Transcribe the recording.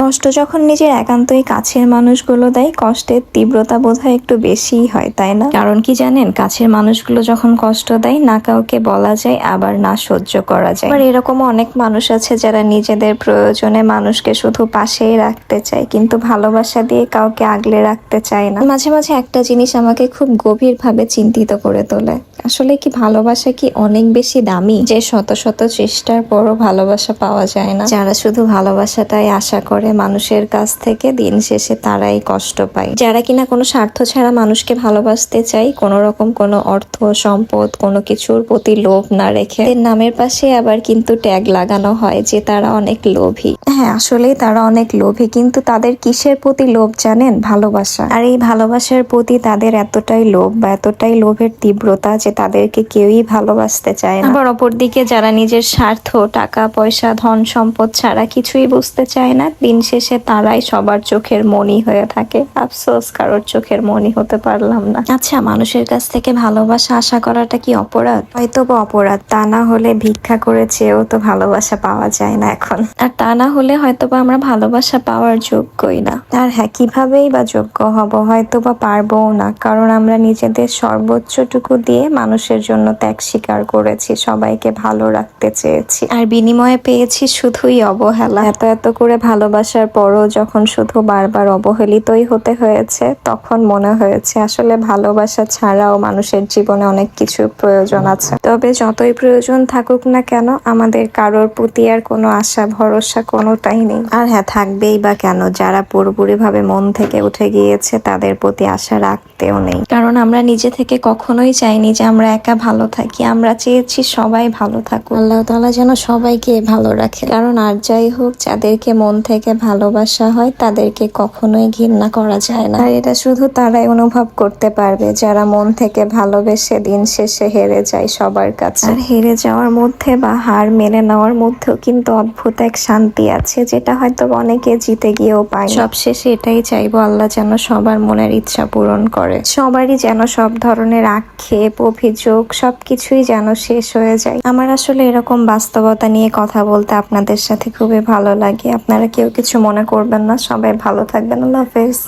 কষ্ট যখন নিজের একান্তই কাছের মানুষগুলো দেয়, কষ্টের তীব্রতা বোধহয় একটু বেশিই হয়, তাই না? কারণ কি জানেন, কাছের মানুষগুলো যখন কষ্ট দেয় না কাউকে বলা যায়, আবার না সহ্য করা যায়। আবার এরকমও অনেক মানুষ আছে যারা নিজেদের প্রয়োজনে মানুষকে শুধু পাশেই রাখতে চায়, কিন্তু ভালোবাসা দিয়ে কাউকে আগলে রাখতে চায় না। মাঝে মাঝে একটা জিনিস আমাকে খুব গভীরভাবে চিন্তিত করে তোলে। আসলে কি ভালোবাসা কি অনেক বেশি দামি, যে শত শত চেষ্টার পরও ভালোবাসা পাওয়া যায় না? যারা শুধু ভালোবাসাটাই আশা করে মানুষের কাছ থেকে, দিন শেষে তারাই কষ্ট পায়। যারা কিনা কোনো স্বার্থ ছাড়া মানুষকে ভালোবাসতে চায়, কোনো রকম কোনো অর্থ সম্পদ কোনো কিছুর প্রতি লোভ না রেখে, এর নামের পাশে আবার কিন্তু ট্যাগ লাগানো হয় যে তারা অনেক লোভী। হ্যাঁ, আসলেই তারা অনেক লোভী, কিন্তু তাদের কিসের প্রতি লোভ জানেন? ভালোবাসা। আর এই ভালোবাসার প্রতি তাদের এতটাই লোভ বা এতটাই লোভের তীব্রতা যে তাদেরকে কেউই ভালোবাসতে চায় না। আবার অপরদিকে যারা নিজের স্বার্থ, টাকা পয়সা, ধন সম্পদ ছাড়া কিছুই বুঝতে চায় না, দিন শেষে তারাই সবার চোখের মণি হয়ে থাকে। আফসোস, কারোর চোখের মণি হতে পারলাম না। আচ্ছা, মানুষের কাছ থেকে ভালোবাসা আশা করাটা কি অপরাধ? হয়তো বা অপরাধ, তা না হলে ভিক্ষা করে চেয়েও তো ভালোবাসা পাওয়া যায় না এখন। আর তা না হলে হয়তো বা আমরা ভালোবাসা পাওয়ার যোগ্যই না। আর হ্যাঁ, কিভাবেই বা যোগ্য হব? হয়তো বা পারবো না, কারণ আমরা নিজেদের সর্বোচ্চটুকু দিয়ে মানুষের জন্য ত্যাগ স্বীকার করেছি, সবাইকে ভালো রাখতে চেয়েছি, আর বিনিময়ে পেয়েছি শুধুই অবহেলা। এত এত করে ভালোবাসার পরও যখন শুধু বারবার অবহেলিতই হতে হয়েছে, তখন মনে হয়েছে আসলে ভালোবাসা ছাড়াও মানুষের জীবনে অনেক কিছু প্রয়োজন আছে। তবে যতই প্রয়োজন থাকুক না কেন, আমাদের কারোর প্রতি আর কোনো আশা ভরসা কোনোটাই নেই। আর হ্যাঁ, থাকবেই বা কেন? যারা পুরোপুরি ভাবে মন থেকে উঠে গিয়েছে তাদের প্রতি আশা রাখতেও নেই, কারণ আমরা নিজে থেকে কখনোই চাইনি যে আমরা একা ভালো থাকি। আমরা চেয়েছি সবাই ভালো থাকুক, আল্লাহ তাআলা যেন সবাইকে ভালো রাখে। কারণ আর যাই হোক, যাদেরকে মন থেকে ভালোবাসা হয় তাদেরকে কখনোই ঘৃণা করা যায় না। আর এটা শুধু তারাই অনুভব করতে পারবে যারা মন থেকে ভালোবেসে দিন শেষে হেরে যায় সবার কাছে। আর হেরে যাওয়ার মধ্যে বা হার মেনে নেওয়ার মধ্যেও কিন্তু অদ্ভুত এক শান্তি আছে, যেটা হয়তো অনেকে জিতে গিয়েও পায়। সবশেষে এটাই চাইবো, আল্লাহ যেন সবার মনের ইচ্ছা পূরণ করে, সবারই যেন সব ধরনের আক্ষেপ, অভিযোগ সবকিছুই যেন শেষ হয়ে যায়। আমার আসলে এরকম বাস্তবতা নিয়ে কথা বলতে আপনাদের সাথে খুবই ভালো লাগে। আপনারা কেউ কিছু মনে করবেন না, সবাই ভালো থাকবেন। আল্লাহ হাফেজ।